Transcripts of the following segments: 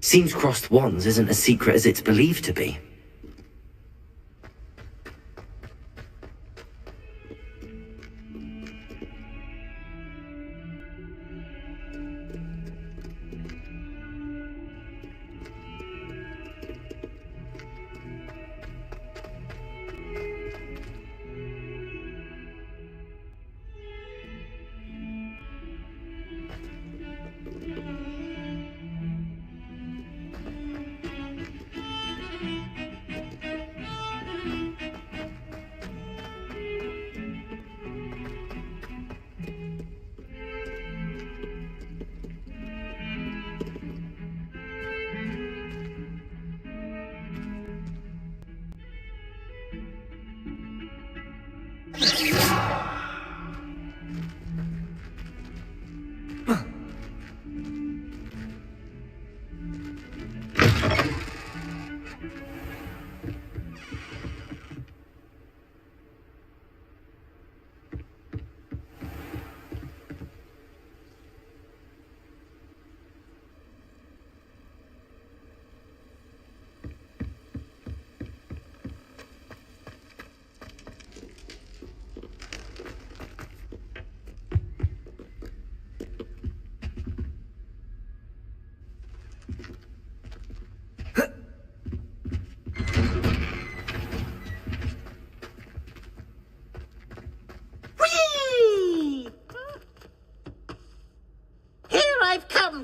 Seems crossed wands isn't as secret as it's believed to be.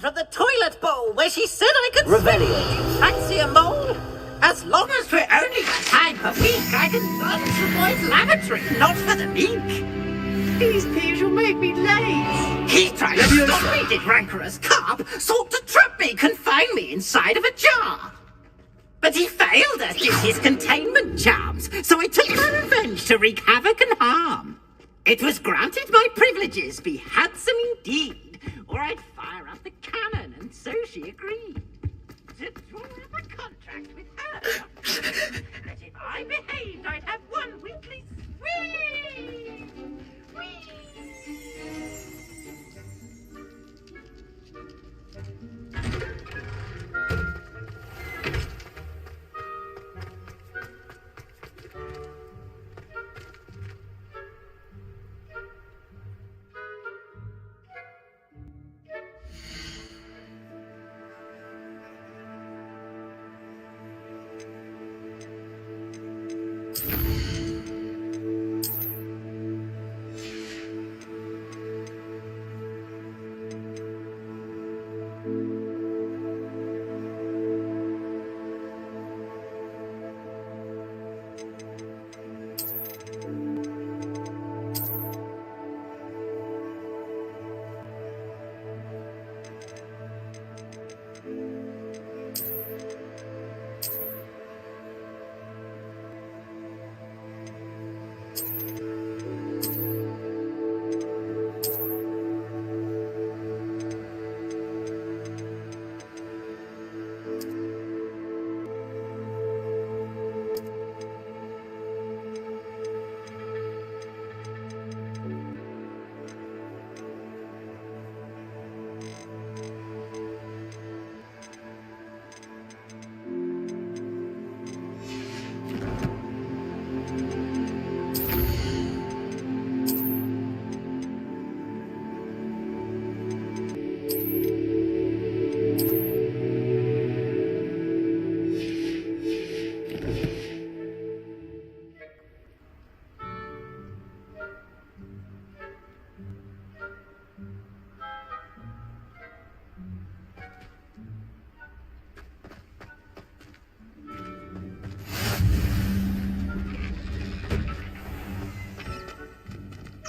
From the toilet bowl where she said I could Revelio. swim. Fancy a mole? As long as for only a time per week, I can run to the boys' lavatory, not for the meek. These peas will make me late. He tried to stop me, did rancorous carp, sought to trap me, confine me inside of a jar. But he failed, as did his containment charms, so I took my revenge to wreak havoc and harm. It was granted my privileges be handsome indeed, or I'd fire up the cannon, and so she agreed to draw up a contract with her. That if I behaved, I'd have one weekly swing.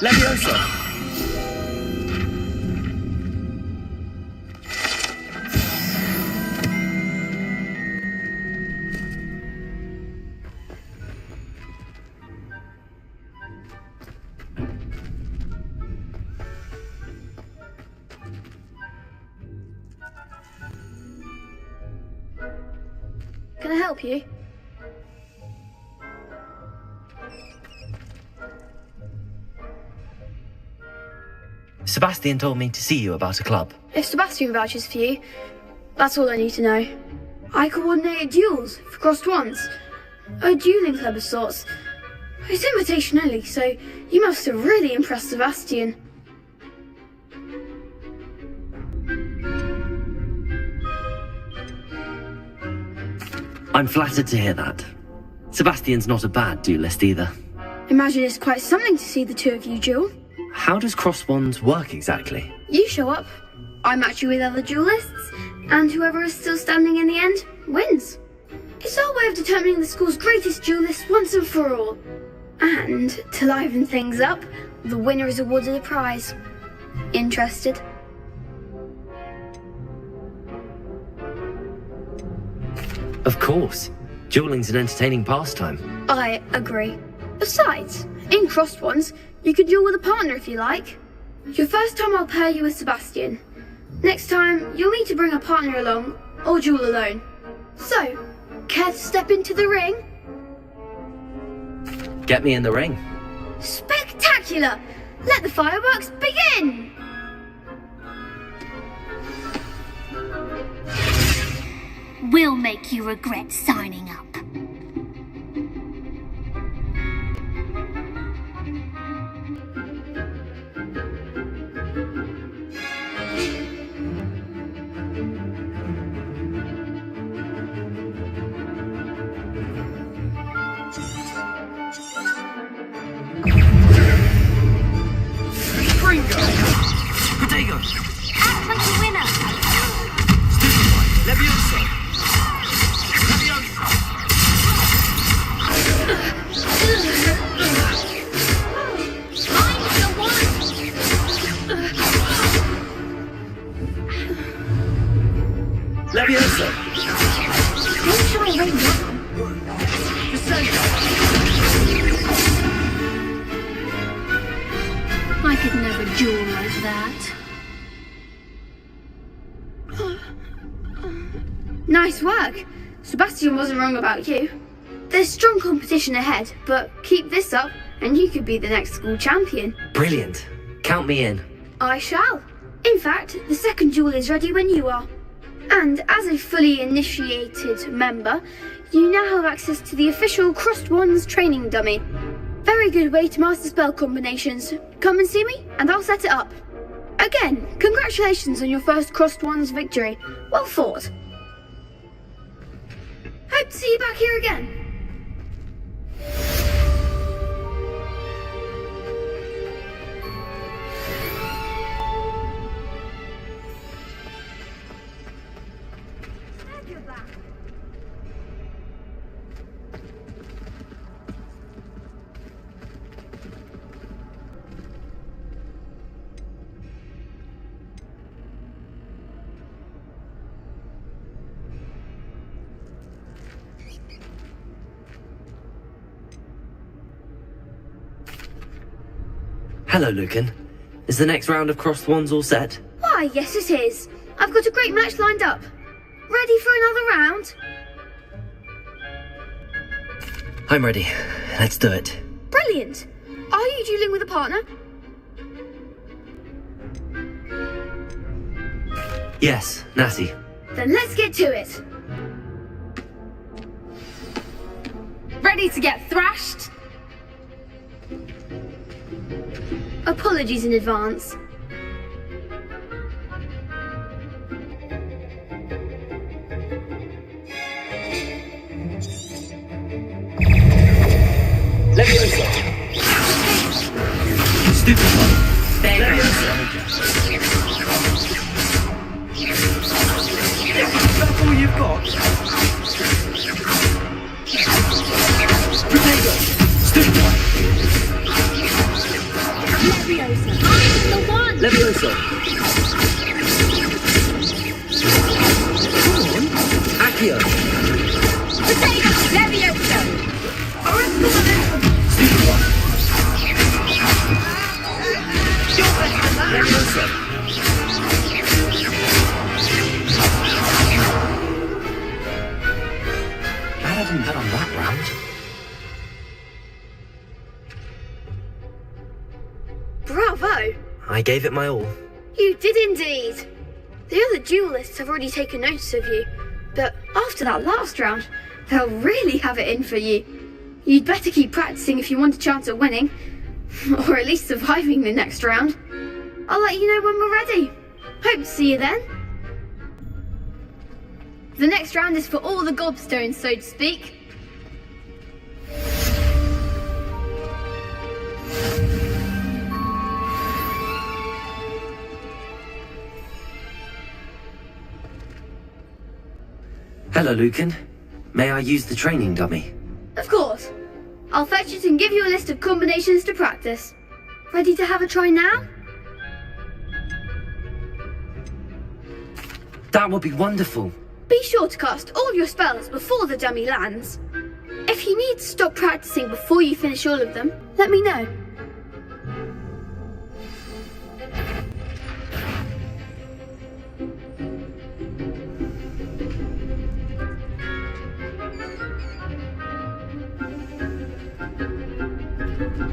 Leviosa! Can I help you? Sebastian told me to see you about a club. If Sebastian vouches for you, That's all I need to know. I coordinated duels for crossed ones. A dueling club of sorts. It's invitation only, so you must have really impressed Sebastian. I'm flattered to hear that. Sebastian's not a bad duelist either. Imagine it's quite something to see the two of you duel. How does crossed wands work exactly? You show up, I match you with other duelists, and whoever is still standing in the end wins. It's our way of determining the school's greatest duelist once and for all. And to liven things up, the winner is awarded a prize. Interested? Of course. Dueling's an entertaining pastime. I agree. Besides, in crossed ones, you could duel with a partner if you like. Your first time I'll pair you with Sebastian. Next time, you'll need to bring a partner along, or duel alone. So, care to step into the ring? Get me in the ring. Spectacular! Let the fireworks begin! We'll make you regret signing up. Potato! Act like a winner! Levioso! I'm the one! Levioso! Don't shy away now. I could never duel like that. Nice work. Sebastian wasn't wrong about you. There's strong competition ahead, but keep this up and you could be the next school champion. Brilliant. Count me in. I shall. In fact, the second duel is ready when you are. And as a fully initiated member, you now have access to the official Crossed Wands training dummy. Very good way to master spell combinations. Come and see me, and I'll set it up. Again, congratulations on your first Crossed Wands victory. Well fought. Hope to see you back here again. Hello, Lucan. Is the next round of crossed wands all set? Why, yes it is. I've got a great match lined up. Ready for another round? I'm ready. Let's do it. Brilliant. Are you dueling with a partner? Yes, Natty. Then let's get to it. Ready to get thrashed? Apologies in advance. Levioso! Stupid one! Levioso! That's all you've got? Potato! Stupid one! Leviosa! I'm the one! Levioso! Come on! Accio! Potato! Leviosa! Stupid one! Levioso! Glad I didn't bet on that round. Bravo! I gave it my all. You did indeed. The other duelists have already taken notice of you, but after that last round, they'll really have it in for you. You'd better keep practicing if you want a chance at winning, or at least surviving the next round. I'll let you know when we're ready. Hope to see you then. The next round is for all the gobstones, so to speak. Hello, Lucan. May I use the training dummy? Of course. I'll fetch it and give you a list of combinations to practice. Ready to have a try now? That would be wonderful. Be sure to cast all your spells before the dummy lands. If you need to stop practicing before you finish all of them, let me know.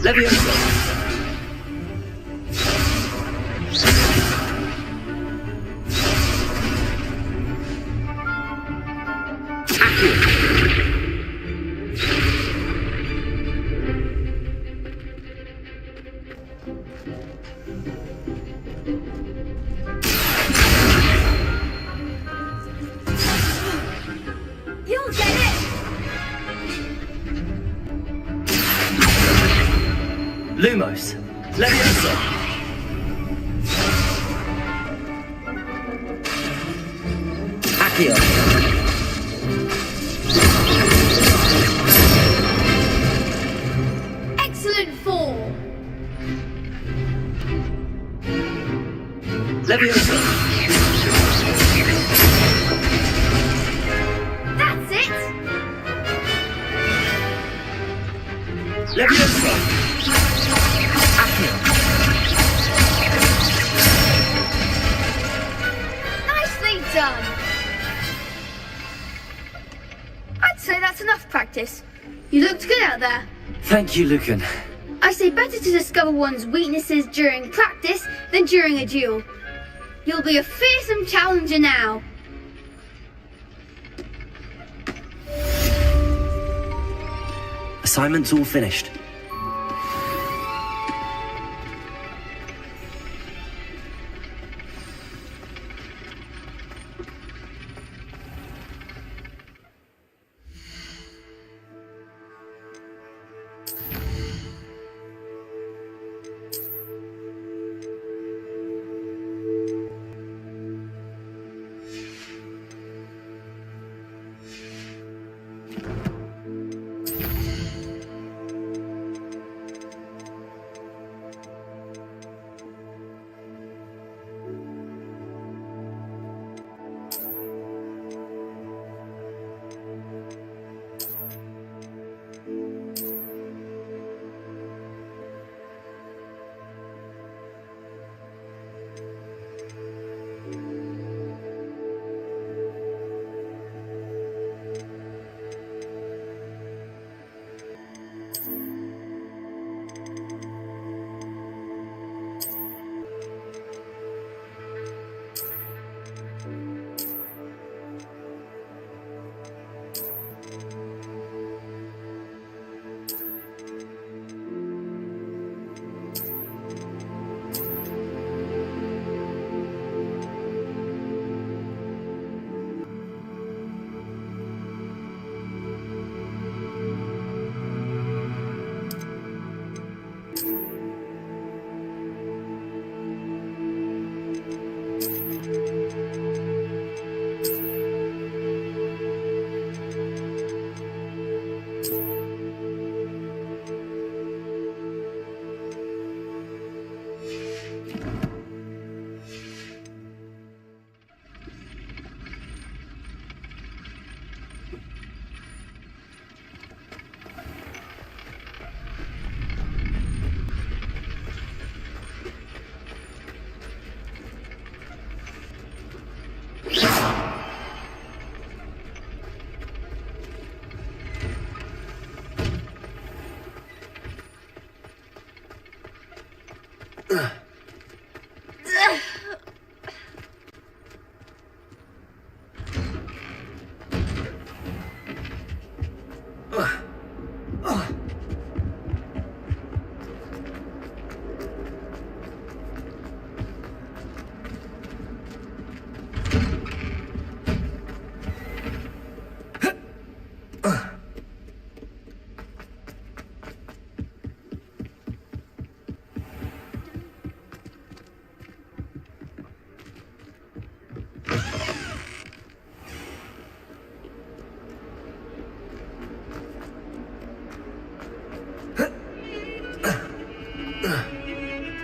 Leviosa! You'll get it! Lumos! Leviosa! Accio! Excellent form! Leviosa! That's it! Leviosa! Accio! Nicely done! I'd say that's enough practice. You looked good out there. Thank you, Lucan. I say better to discover one's weaknesses during practice than during a duel. You'll be a fearsome challenger now. Assignment's all finished.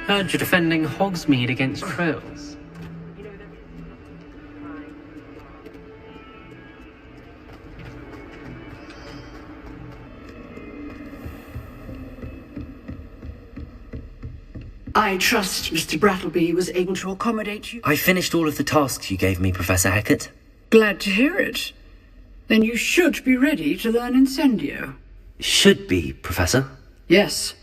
Heard you're defending Hogsmeade against trolls. I trust Mr. Brattleby was able to accommodate you. I finished all of the tasks you gave me, Professor Hecat. Glad to hear it. Then you should be ready to learn Incendio. Should be, Professor. Yes.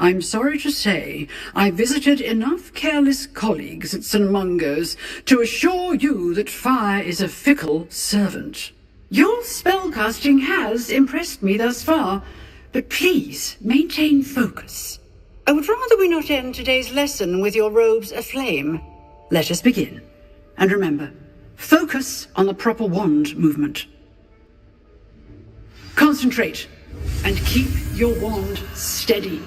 I'm sorry to say, I visited enough careless colleagues at St. Mungo's to assure you that fire is a fickle servant. Your spellcasting has impressed me thus far, but please maintain focus. I would rather we not end today's lesson with your robes aflame. Let us begin. And remember, focus on the proper wand movement. Concentrate, and keep your wand steady.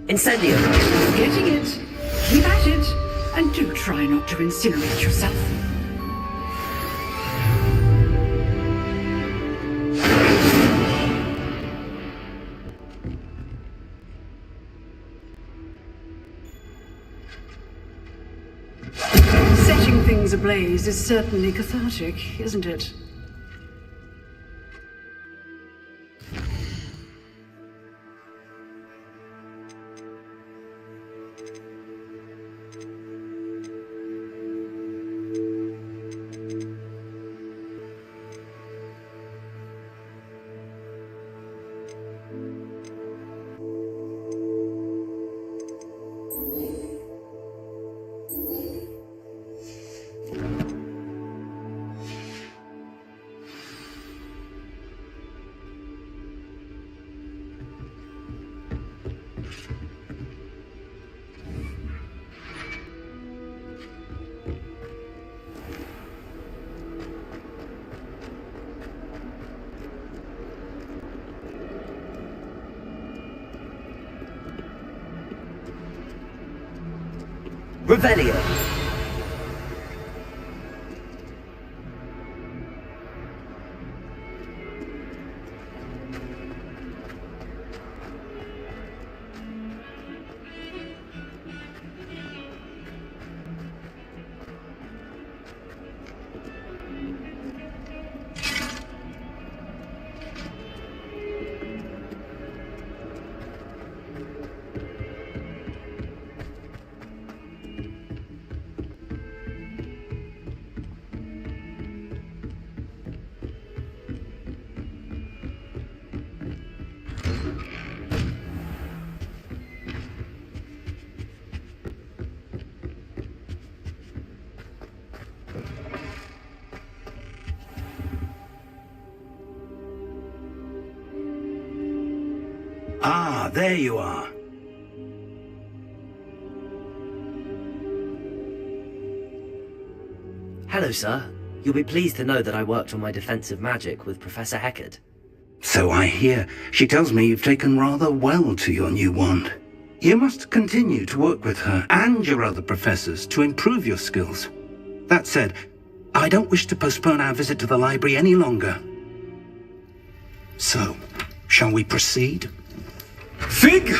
Incendio! Getting it. Keep at it. And do try not to incinerate yourself. Setting things ablaze is certainly cathartic, isn't it? Revelio! Ah, there you are. Hello, sir. You'll be pleased to know that I worked on my defensive magic with Professor Hecat. So I hear. She tells me you've taken rather well to your new wand. You must continue to work with her and your other professors to improve your skills. That said, I don't wish to postpone our visit to the library any longer. So, shall we proceed? Fig,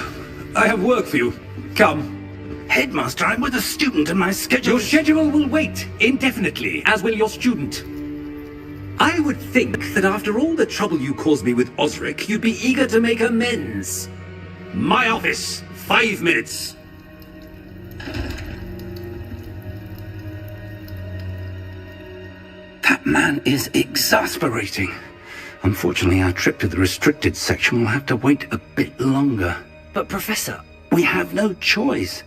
I have work for you. Come. Headmaster, I'm with a student and my schedule... Your schedule will wait indefinitely, as will your student. I would think that after all the trouble you caused me with Osric, you'd be eager to make amends. My office, 5 minutes. That man is exasperating. Unfortunately, our trip to the restricted section will have to wait a bit longer. But Professor... We have no choice.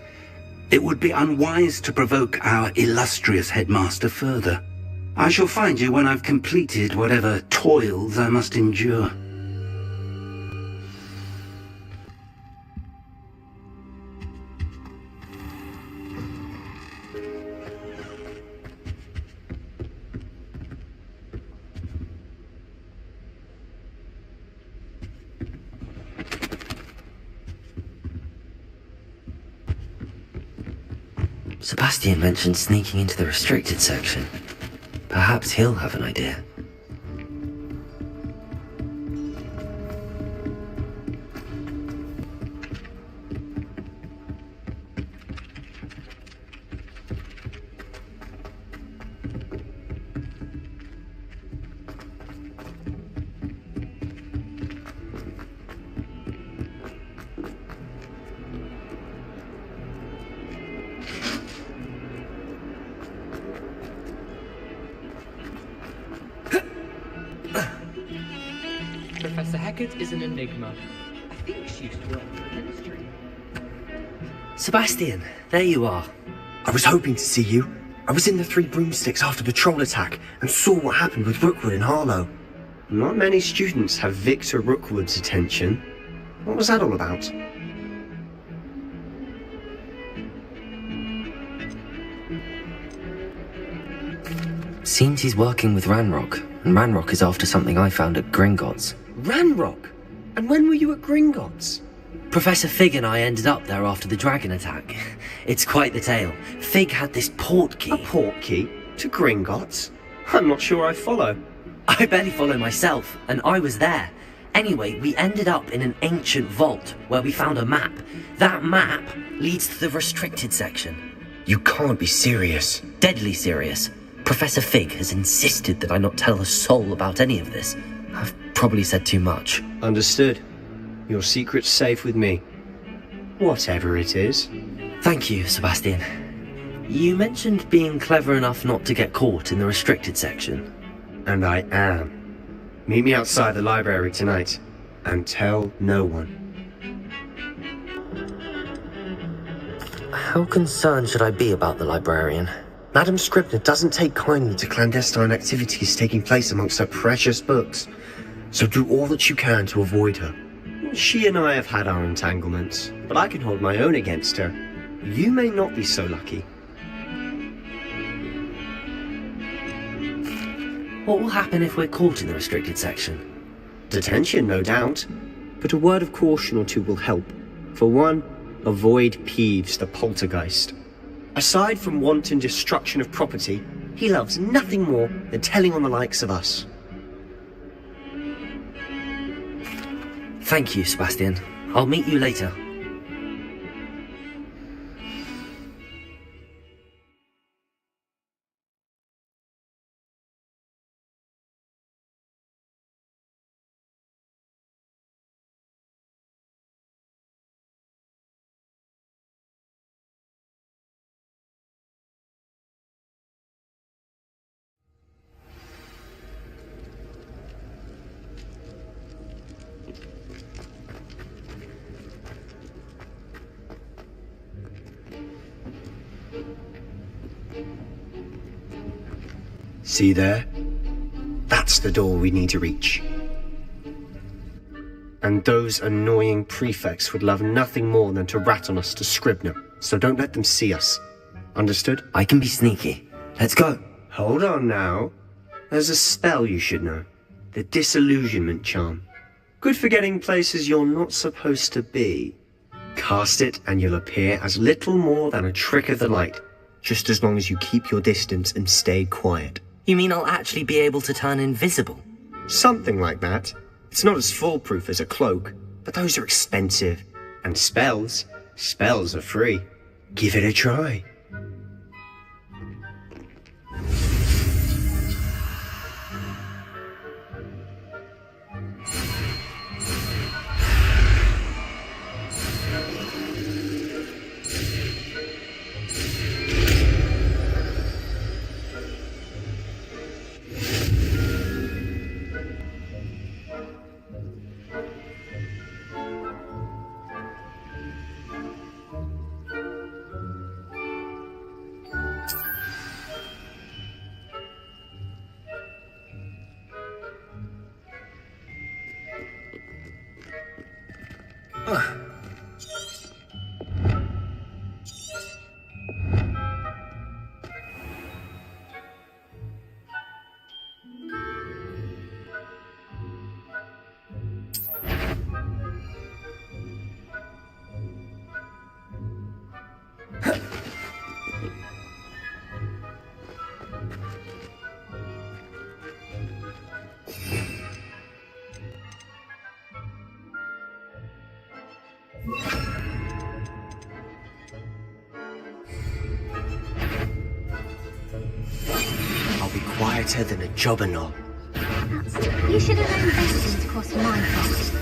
It would be unwise to provoke our illustrious headmaster further. I shall find you when I've completed whatever toils I must endure. Sebastian mentioned sneaking into the restricted section. Perhaps he'll have an idea. Professor Hecat is an enigma. I think she used to work for the ministry. Sebastian, there you are. I was hoping to see you. I was in the Three Broomsticks after the troll attack and saw what happened with Rookwood and Harlow. Not many students have Victor Rookwood's attention. What was that all about? Seems he's working with Ranrock, and Ranrock is after something I found at Gringotts. Ranrock? And when were you at Gringotts? Professor Fig and I ended up there after the dragon attack. It's quite the tale. Fig had this port key. A port key? To Gringotts? I'm not sure I follow. I barely follow myself, and I was there. Anyway, we ended up in an ancient vault where we found a map. That map leads to the restricted section. You can't be serious. Deadly serious. Professor Fig has insisted that I not tell a soul about any of this. I've probably said too much. Understood. Your secret's safe with me. Whatever it is. Thank you, Sebastian. You mentioned being clever enough not to get caught in the restricted section. And I am. Meet me outside the library tonight, and tell no one. How concerned should I be about the librarian? Madam Scribner doesn't take kindly to clandestine activities taking place amongst her precious books, so do all that you can to avoid her. She and I have had our entanglements, but I can hold my own against her. You may not be so lucky. What will happen if we're caught in the restricted section? Detention, no doubt, but a word of caution or two will help. For one, avoid Peeves, the poltergeist. Aside from wanton destruction of property, he loves nothing more than telling on the likes of us. Thank you, Sebastian. I'll meet you later. See there? That's the door we need to reach. And those annoying prefects would love nothing more than to rat on us to Scribner, so don't let them see us. Understood? I can be sneaky. Let's go. Hold on now. There's a spell you should know. The Disillusionment Charm. Good for getting places you're not supposed to be. Cast it and you'll appear as little more than a trick of the light, just as long as you keep your distance and stay quiet. You mean I'll actually be able to turn invisible? Something like that. It's not as foolproof as a cloak, but those are expensive, And spells are free. Give it a try. I'll be quieter than a jobberknoll. You should have known better than to cross my path.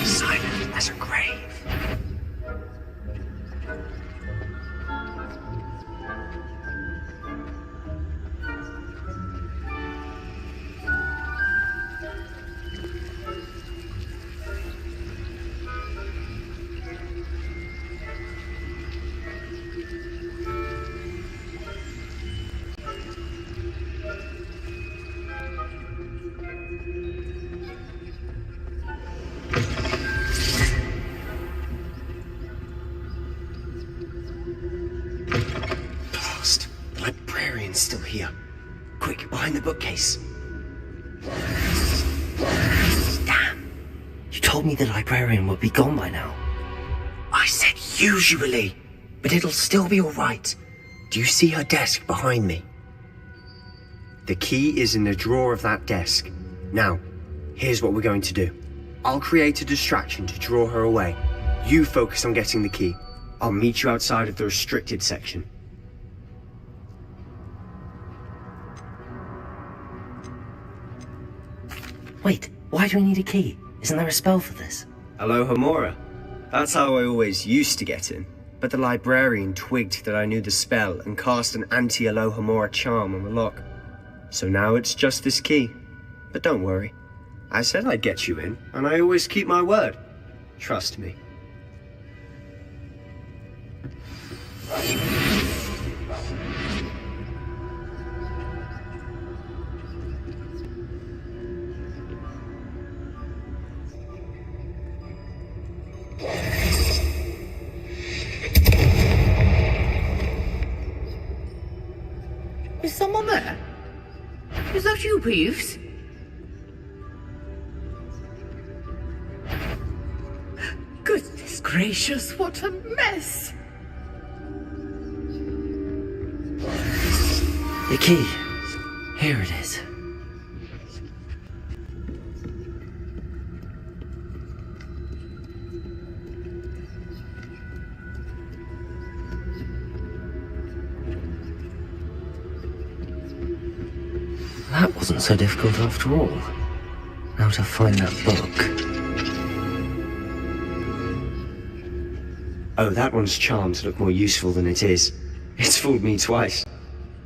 Silent as a grave. Still here. Quick, behind the bookcase. Damn! You told me the librarian would be gone by now. I said usually, but it'll still be all right. Do you see her desk behind me? The key is in the drawer of that desk. Now, here's what we're going to do. I'll create a distraction to draw her away. You focus on getting the key. I'll meet you outside of the restricted section. Wait, why do we need a key? Isn't there a spell for this? Alohomora. That's how I always used to get in. But the librarian twigged that I knew the spell and cast an anti-Alohomora charm on the lock. So now it's just this key. But don't worry. I said I'd get you in, and I always keep my word. Trust me. Is someone there? Is that you, Peeves? Goodness gracious, what a mess! The key. Here it is. That wasn't so difficult after all. Now to find that book. Oh, that one's charmed to look more useful than it is. It's fooled me twice.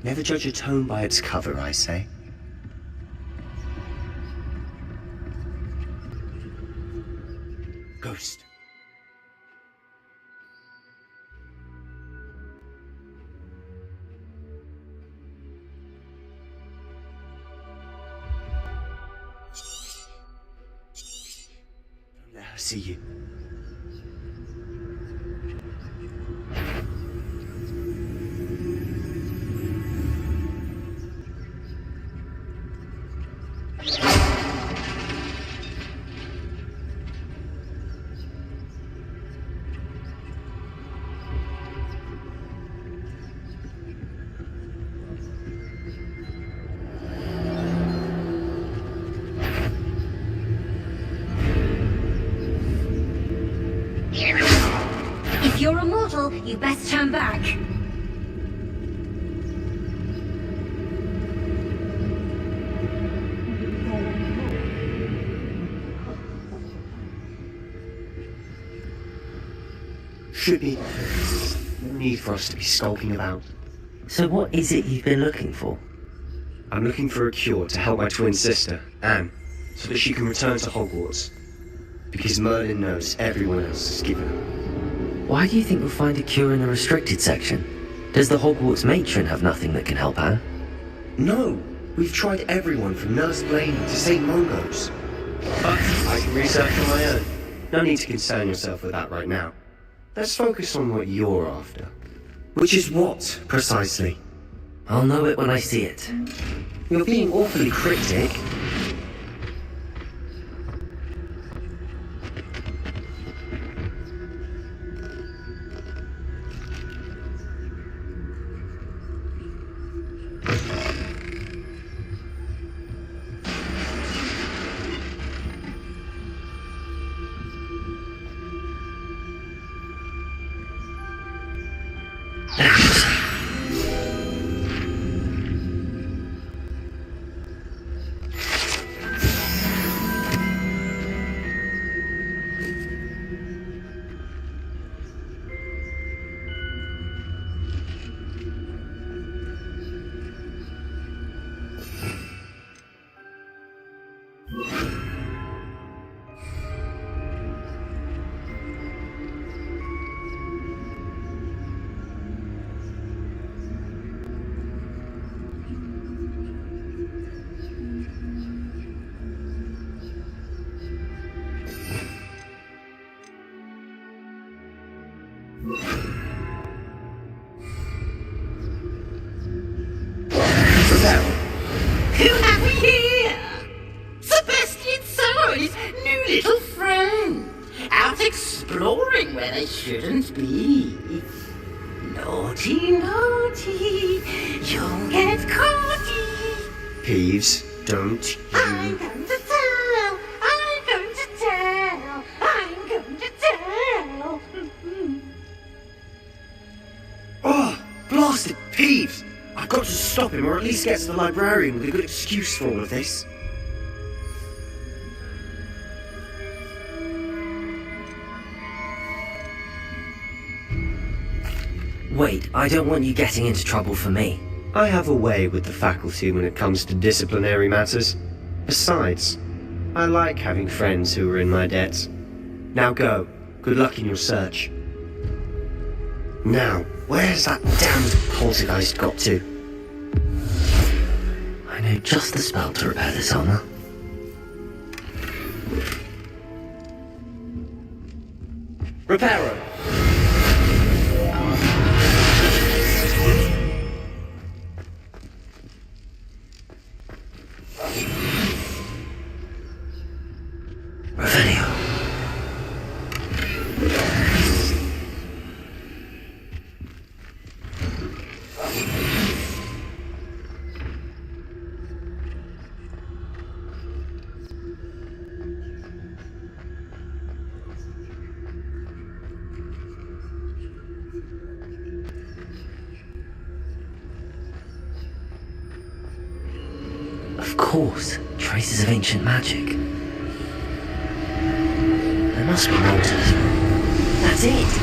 Never judge a tome by its cover, I say. Ghost. Don't let her see you. If you're a mortal, you best turn back. Should be no need for us to be skulking about. So what is it you've been looking for? I'm looking for a cure to help my twin sister, Anne, so that she can return to Hogwarts. Because Merlin knows everyone else is given up. Why do you think we'll find a cure in the restricted section? Does the Hogwarts matron have nothing that can help Anne? No! We've tried everyone from Nurse Blaney to St. Mungo's. But I can research on my own. No need to concern yourself with that right now. Let's focus on what you're after. Which is what, precisely? I'll know it when I see it. You're being awfully cryptic. Who have we here? Sebastian Sorrow's new little friend, out exploring where they shouldn't be. Naughty, naughty, you'll get caughty. Peeves, don't I'm you... going to tell, I'm going to tell, I'm going to tell. Oh, blasted Peeves! I've got to stop him, or at least get to the librarian with a good excuse for all of this. Wait, I don't want you getting into trouble for me. I have a way with the faculty when it comes to disciplinary matters. Besides, I like having friends who are in my debt. Now go. Good luck in your search. Now, where's that damned poltergeist got to? I know just the spell to repair this armor. Reparo! Revelio. Of course, traces of ancient magic. There must be more to this room. That's it!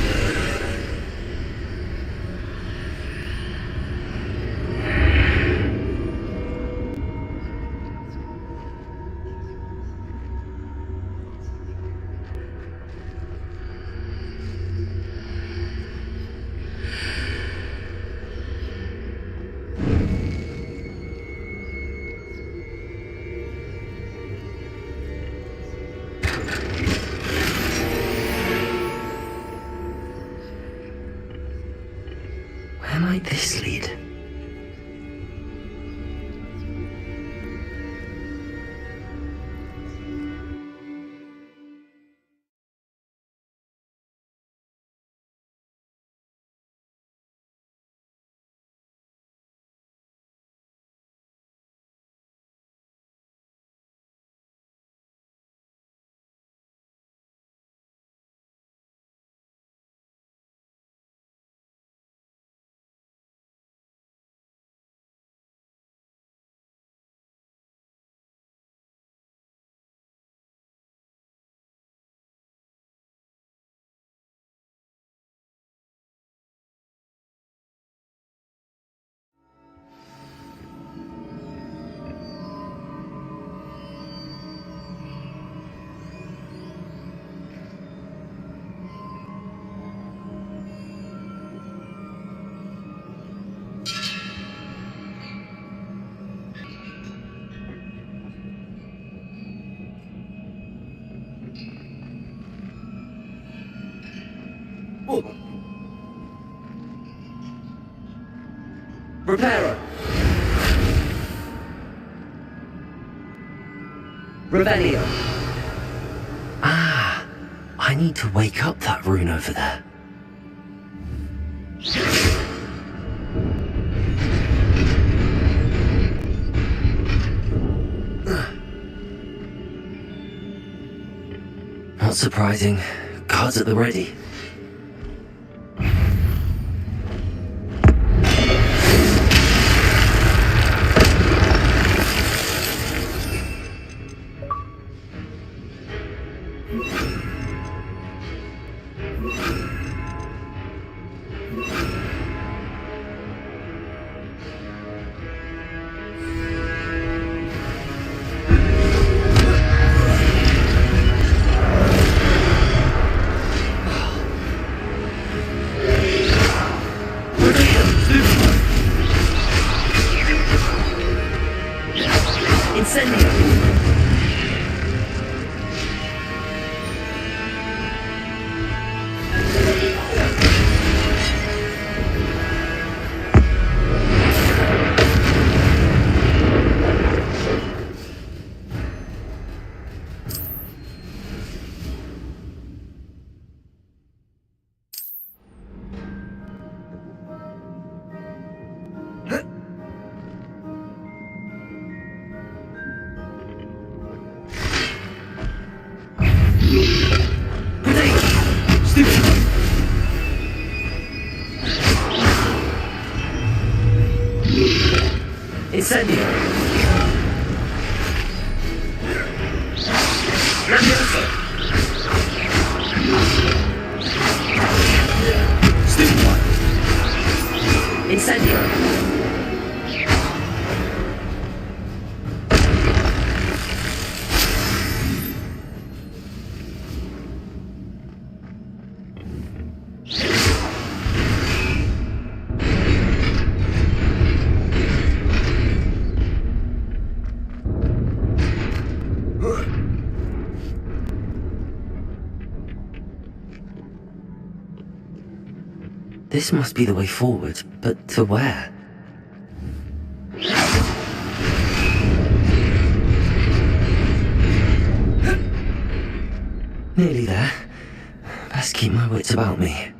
Where might this lead? Reparo! Revelio! Ah, I need to wake up that rune over there. Not surprising. Guards at the ready. Incendio! Leviosa! Stimuli! Incendio! This must be the way forward, but to where? Nearly there. Best keep my wits about me.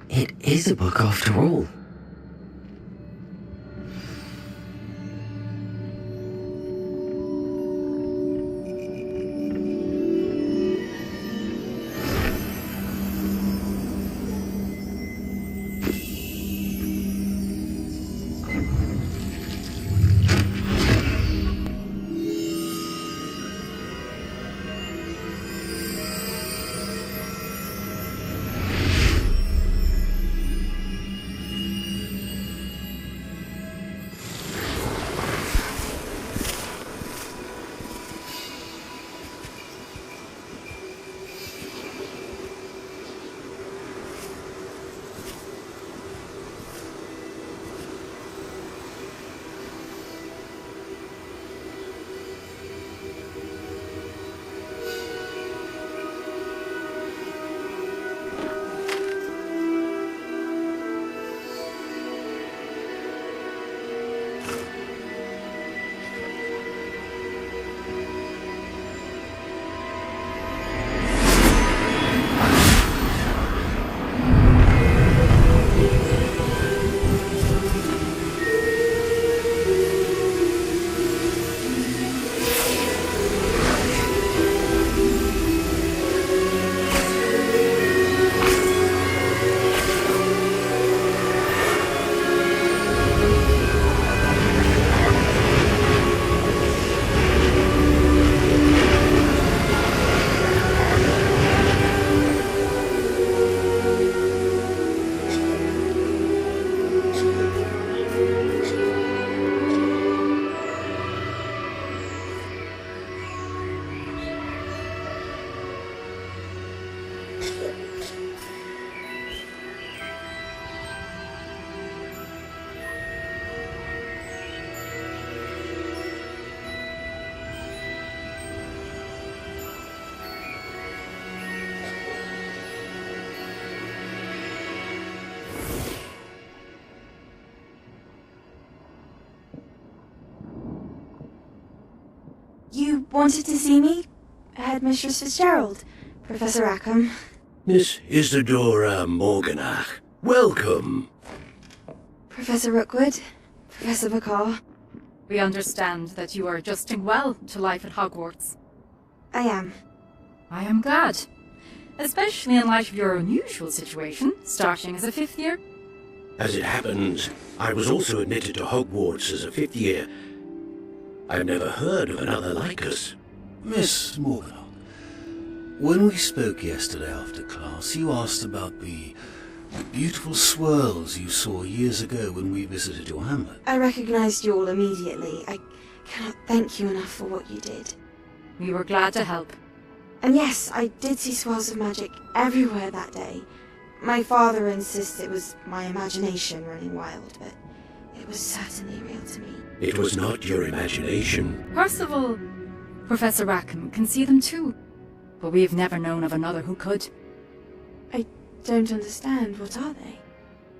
It is a book after all. You wanted to see me? Headmistress Fitzgerald, Professor Rackham. Miss Isadora Morganach, welcome. Professor Rookwood, Professor Bakar. We understand that you are adjusting well to life at Hogwarts. I am. I am glad. especially in light of your unusual situation, starting as a 5th year. As it happens, I was also admitted to Hogwarts as a 5th year. I've never heard of another like us. Miss Morgan, when we spoke yesterday after class, you asked about the beautiful swirls you saw years ago when we visited your hamlet. I recognized you all immediately. I cannot thank you enough for what you did. We were glad to help. And yes, I did see swirls of magic everywhere that day. My father insists it was my imagination running wild, but it was certainly real to me. It was not your imagination. Percival, Professor Rackham can see them too, but we've never known of another who could. I don't understand. What are they?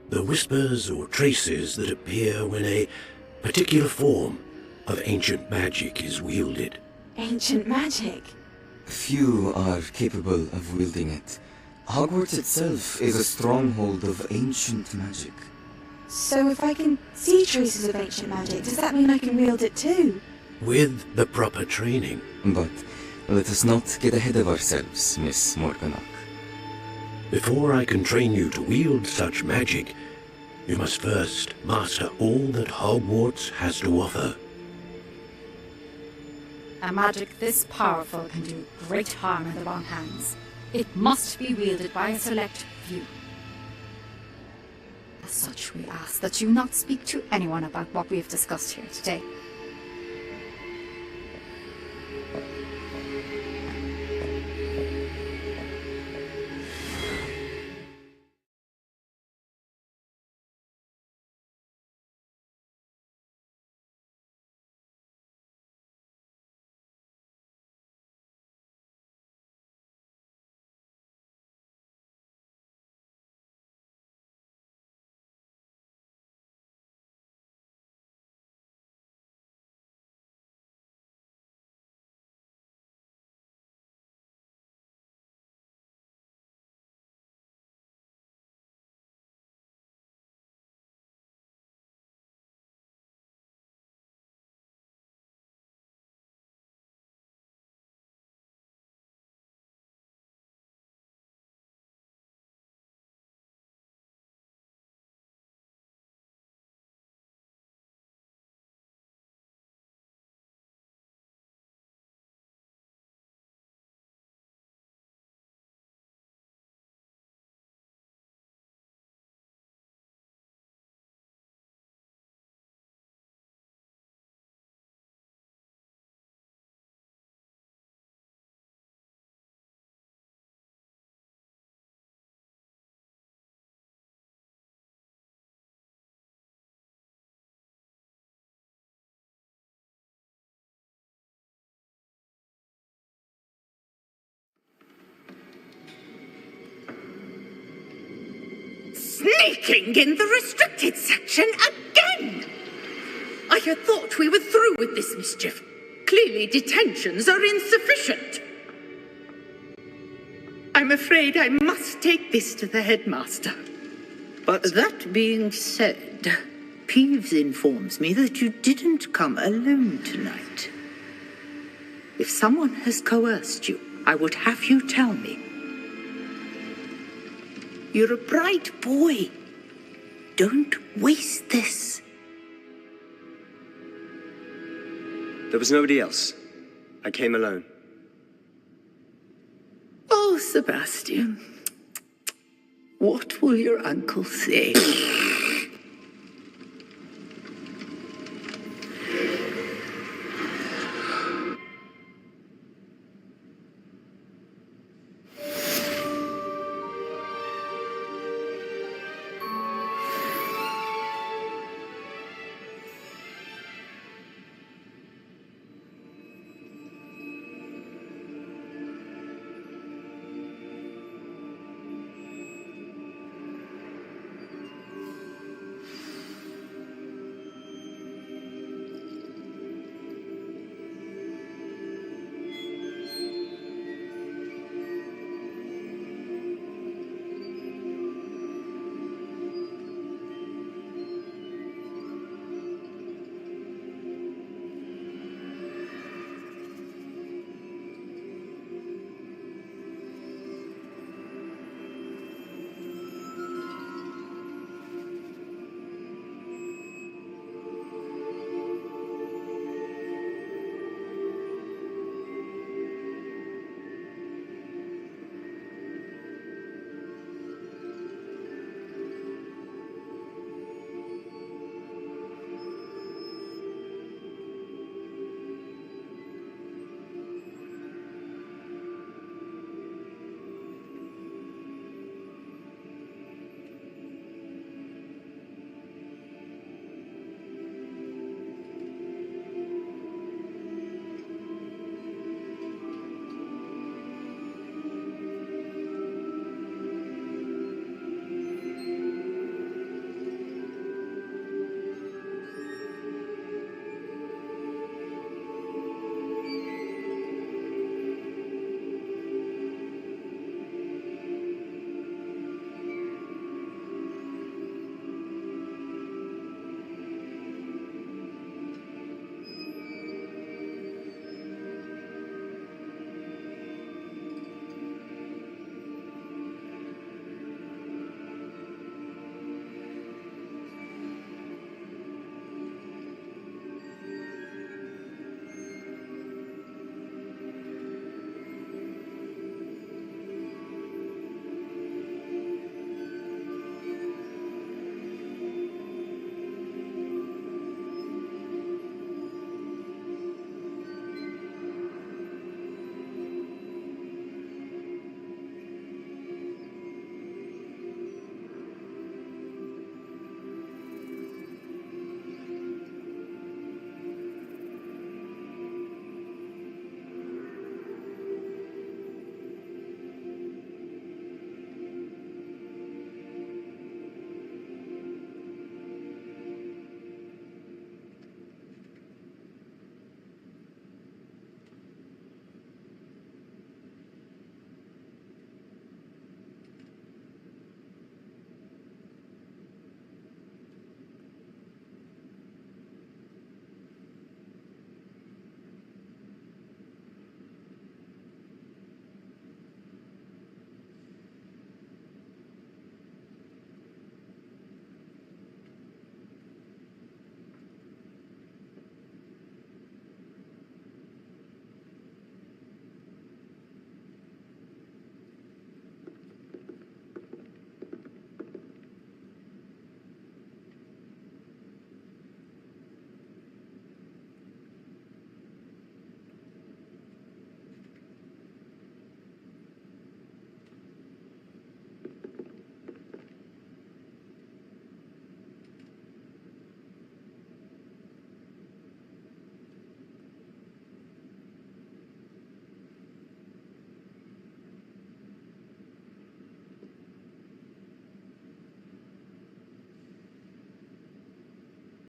The whispers or traces that appear when a particular form of ancient magic is wielded. Ancient magic? Few are capable of wielding it. Hogwarts itself is a stronghold of ancient magic. So if I can see traces of ancient magic, does that mean I can wield it too? With the proper training. But let us not get ahead of ourselves, Miss Morganach. Before I can train you to wield such magic, you must first master all that Hogwarts has to offer. A magic this powerful can do great harm in the wrong hands. It must be wielded by a select few. As such, we ask that you not speak to anyone about what we have discussed here today. Sneaking in the restricted section again! I had thought we were through with this mischief. Clearly detentions are insufficient. I'm afraid I must take this to the headmaster. But that being said, Peeves informs me that you didn't come alone tonight. If someone has coerced you, I would have you tell me. You're a bright boy. Don't waste this. There was nobody else. I came alone. Oh, Sebastian. What will your uncle say?